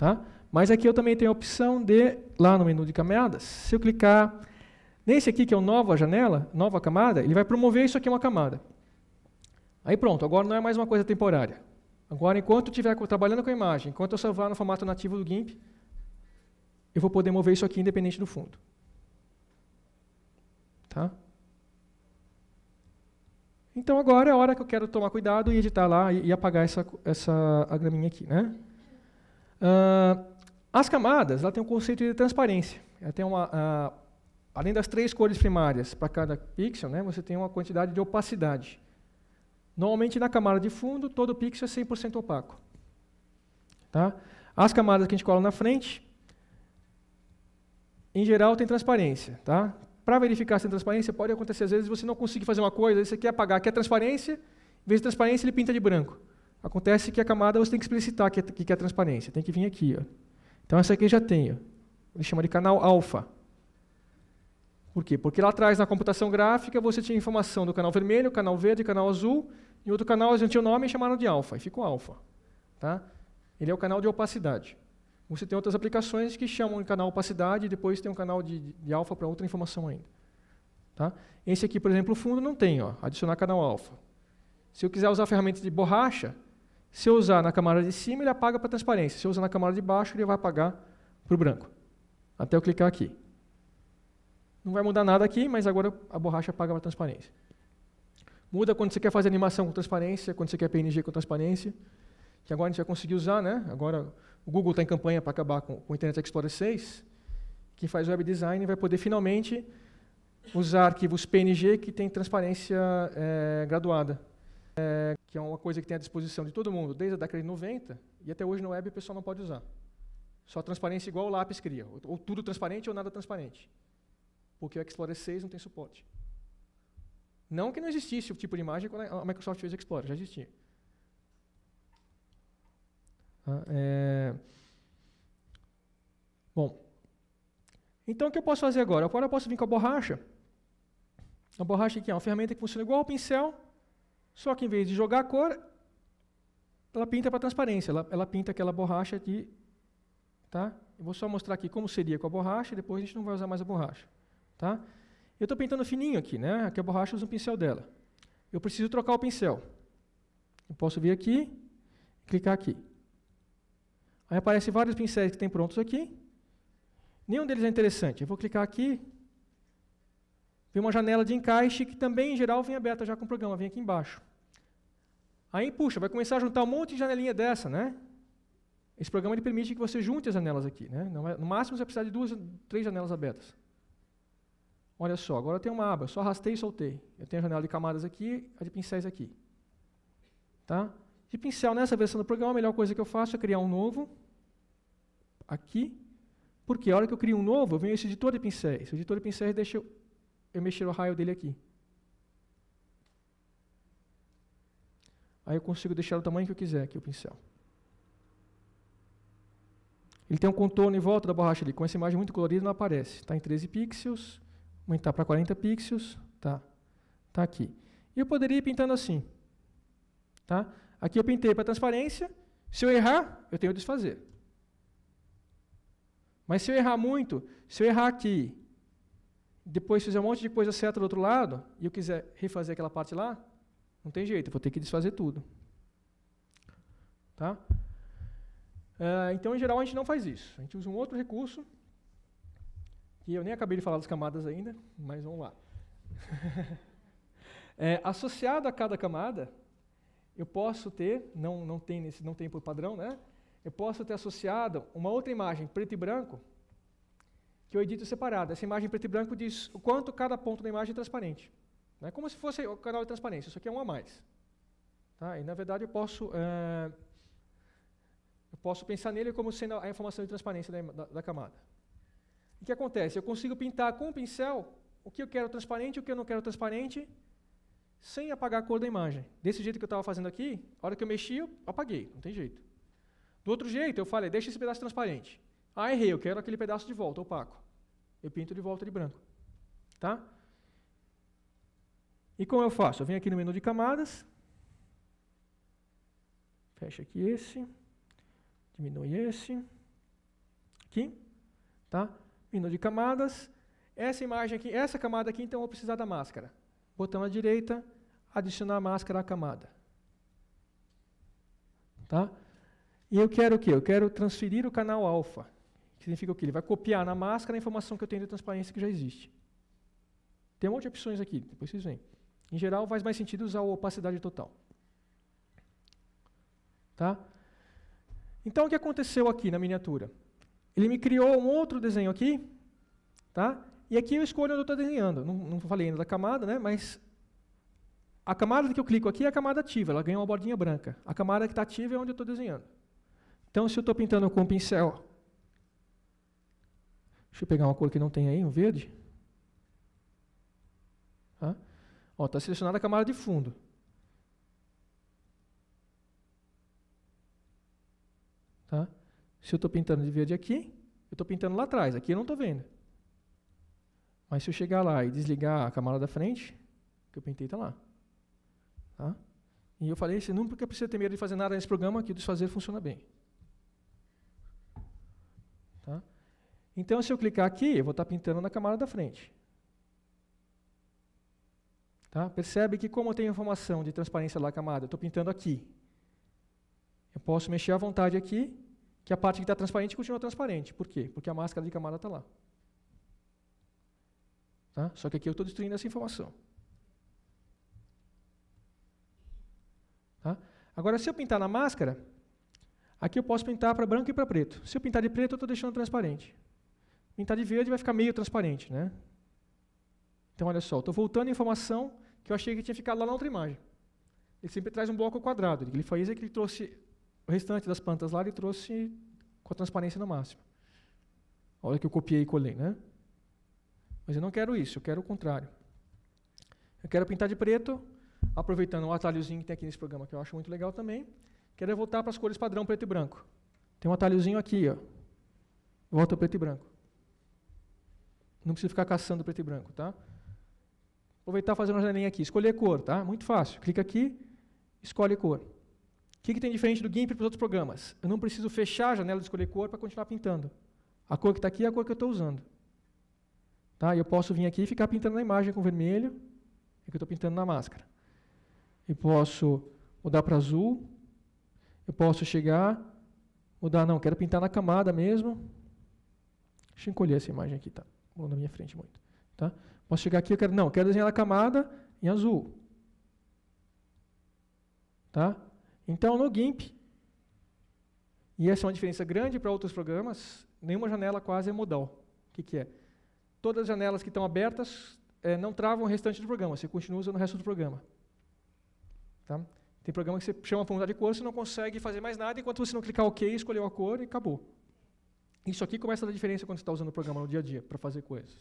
Tá? Mas aqui eu também tenho a opção de, lá no menu de camadas, se eu clicar nesse aqui, que é o nova janela, nova camada, ele vai promover isso aqui uma camada. Aí pronto, agora não é mais uma coisa temporária. Agora, enquanto eu estiver trabalhando com a imagem, enquanto eu salvar no formato nativo do GIMP, eu vou poder mover isso aqui independente do fundo. Tá? Então agora é a hora que eu quero tomar cuidado e editar lá e apagar a graminha aqui. Né? As camadas ela tem um conceito de transparência. Ela tem além das 3 cores primárias para cada pixel, né, você tem uma quantidade de opacidade. Normalmente na camada de fundo, todo pixel é 100% opaco. Tá? As camadas que a gente cola na frente, em geral, tem transparência. Tá? Para verificar se tem transparência, pode acontecer às vezes você não conseguir fazer uma coisa, você quer apagar, quer transparência, em vez de transparência ele pinta de branco. Acontece que a camada você tem que explicitar que é transparência, tem que vir aqui. Ó. Então essa aqui já tem, ó. Ele chama de canal alfa. Por quê? Porque lá atrás, na computação gráfica, você tinha informação do canal vermelho, canal verde, canal azul, e outro canal eles não tinham nome e chamaram de alfa, e ficou alfa. Tá? Ele é o canal de opacidade. Você tem outras aplicações que chamam de canal opacidade, e depois tem um canal de alfa para outra informação ainda. Tá? Esse aqui, por exemplo, o fundo não tem, ó, adicionar canal alfa. Se eu quiser usar a ferramenta de borracha, se eu usar na camada de cima, ele apaga para transparência. Se eu usar na camada de baixo, ele vai apagar para o branco. Até eu clicar aqui. Não vai mudar nada aqui, mas agora a borracha apaga para transparência. Muda quando você quer fazer animação com transparência, quando você quer PNG com transparência, que agora a gente vai conseguir usar, né? Agora o Google está em campanha para acabar com o Internet Explorer 6. Quem faz web design vai poder finalmente usar arquivos PNG que tem transparência graduada, que é uma coisa que tem à disposição de todo mundo desde a década de 90, e até hoje no web o pessoal não pode usar. Só transparência igual o lápis cria, ou tudo transparente ou nada transparente. Porque o Explorer 6 não tem suporte. Não que não existisse o tipo de imagem quando a Microsoft fez o Explorer, já existia. Bom, então o que eu posso fazer agora? Agora eu posso vir com a borracha. A borracha aqui é uma ferramenta que funciona igual ao pincel, só que em vez de jogar a cor, ela pinta para transparência, ela pinta aquela borracha aqui. Tá? Eu vou só mostrar aqui como seria com a borracha, e depois a gente não vai usar mais a borracha. Tá? Eu estou pintando fininho aqui, né? Aqui a borracha usa um pincel dela. Eu preciso trocar o pincel. Eu posso vir aqui, clicar aqui. Aí aparecem vários pincéis que tem prontos aqui. Nenhum deles é interessante. Eu vou clicar aqui. Vem uma janela de encaixe que também, em geral, vem aberta já com o programa. Vem aqui embaixo. Aí, puxa, vai começar a juntar um monte de janelinha dessa, né? Esse programa ele permite que você junte as janelas aqui, né? No máximo, você vai precisar de 2, 3 janelas abertas. Olha só, agora eu tenho uma aba, só arrastei e soltei. Eu tenho a janela de camadas aqui, a de pincéis aqui. Tá? De pincel, nessa versão do programa, a melhor coisa que eu faço é criar um novo, aqui, porque a hora que eu crio um novo, eu venho esse editor de pincéis. O editor de pincéis deixa eu mexer o raio dele aqui. Aí eu consigo deixar o tamanho que eu quiser aqui, o pincel. Ele tem um contorno em volta da borracha ali, com essa imagem muito colorida não aparece. Está em 13 pixels, aumentar para 40 pixels, tá aqui. E eu poderia ir pintando assim. Tá? Aqui eu pintei para transparência, se eu errar, eu tenho que desfazer. Mas se eu errar muito, se eu errar aqui, depois fizer um monte de coisa certa do outro lado, e eu quiser refazer aquela parte lá, não tem jeito, eu vou ter que desfazer tudo. Tá? Então, em geral, a gente não faz isso. A gente usa um outro recurso, que eu nem acabei de falar das camadas ainda, mas vamos lá. Associado a cada camada, eu posso ter, não tem por padrão, né? Eu posso ter associado uma outra imagem preto e branco, que eu edito separado. Essa imagem preto e branco diz o quanto cada ponto da imagem é transparente. Né? Como se fosse o canal de transparência, isso aqui é um a mais. Tá? E, na verdade, eu posso pensar nele como sendo a informação de transparência da camada. O que acontece? Eu consigo pintar com o pincel o que eu quero transparente e o que eu não quero transparente, sem apagar a cor da imagem. Desse jeito que eu estava fazendo aqui, a hora que eu mexi, eu apaguei, não tem jeito. Do outro jeito, eu falei, deixa esse pedaço transparente. Errei, eu quero aquele pedaço de volta, opaco. Eu pinto de volta de branco. Tá? E como eu faço? Eu venho aqui no menu de camadas, fecho aqui esse, diminui esse, Aqui. Tá? Vindo de camadas. Essa imagem aqui, essa camada aqui, então eu vou precisar da máscara. Botão à direita, adicionar a máscara à camada. Tá? E eu quero o quê? Eu quero transferir o canal alfa. Que significa o quê? Ele vai copiar na máscara a informação que eu tenho de transparência que já existe. Tem um monte de opções aqui, depois vocês veem. Em geral, faz mais sentido usar a opacidade total. Tá? Então, o que aconteceu aqui na miniatura? Ele me criou um outro desenho aqui, tá? E aqui eu escolho onde eu estou desenhando. Não falei ainda da camada, né? Mas a camada que eu clico aqui é a camada ativa, ela ganha uma bordinha branca. A camada que está ativa é onde eu estou desenhando. Então, se eu estou pintando com um pincel, deixa eu pegar uma cor que não tem aí, um verde. Tá? Está selecionada a camada de fundo. Tá? Se eu estou pintando de verde aqui, eu estou pintando lá atrás. Aqui eu não estou vendo. Mas se eu chegar lá e desligar a camada da frente, que eu pintei está lá. Tá? E eu falei, você nunca precisa ter medo de fazer nada nesse programa, que o desfazer funciona bem. Tá? Então, se eu clicar aqui, eu vou estar pintando na camada da frente. Tá? Percebe que, como eu tenho informação de transparência da camada, eu estou pintando aqui. Eu posso mexer à vontade aqui, que a parte que está transparente continua transparente. Por quê? Porque a máscara de camada está lá. Tá? Só que aqui eu estou destruindo essa informação. Tá? Agora, se eu pintar na máscara, aqui eu posso pintar para branco e para preto. Se eu pintar de preto, eu estou deixando transparente. Pintar de verde vai ficar meio transparente, né? Então, olha só, estou voltando a informação que eu achei que tinha ficado lá na outra imagem. Ele sempre traz um bloco quadrado. O que ele fez é que ele trouxe o restante das plantas lá, ele trouxe com a transparência no máximo. Olha que eu copiei e colei, né? Mas eu não quero isso, eu quero o contrário. Eu quero pintar de preto, aproveitando o atalhozinho que tem aqui nesse programa, que eu acho muito legal também. Quero voltar para as cores padrão preto e branco. Tem um atalhozinho aqui, ó. Volta preto e branco. Não precisa ficar caçando preto e branco, tá? Aproveitar e fazer uma janelinha aqui. Escolher cor, tá? Muito fácil. Clica aqui, escolhe cor. O que tem diferente do GIMP para os outros programas? Eu não preciso fechar a janela de escolher cor para continuar pintando. A cor que está aqui é a cor que eu estou usando. Tá? Eu posso vir aqui e ficar pintando na imagem com vermelho, é que eu estou pintando na máscara. Eu posso mudar para azul. Eu posso chegar, mudar, não, quero pintar na camada mesmo. Deixa eu encolher essa imagem aqui, tá? Vou na minha frente muito. Tá? Posso chegar aqui, eu quero desenhar a camada em azul. Tá? Então, no GIMP, e essa é uma diferença grande para outros programas, nenhuma janela quase é modal. O que é? Todas as janelas que estão abertas não travam o restante do programa, você continua usando o resto do programa. Tá? Tem programa que você chama para mudar de cor, você não consegue fazer mais nada, enquanto você não clicar OK, escolheu a cor e acabou. Isso aqui começa a dar diferença quando você está usando o programa no dia a dia, para fazer coisas.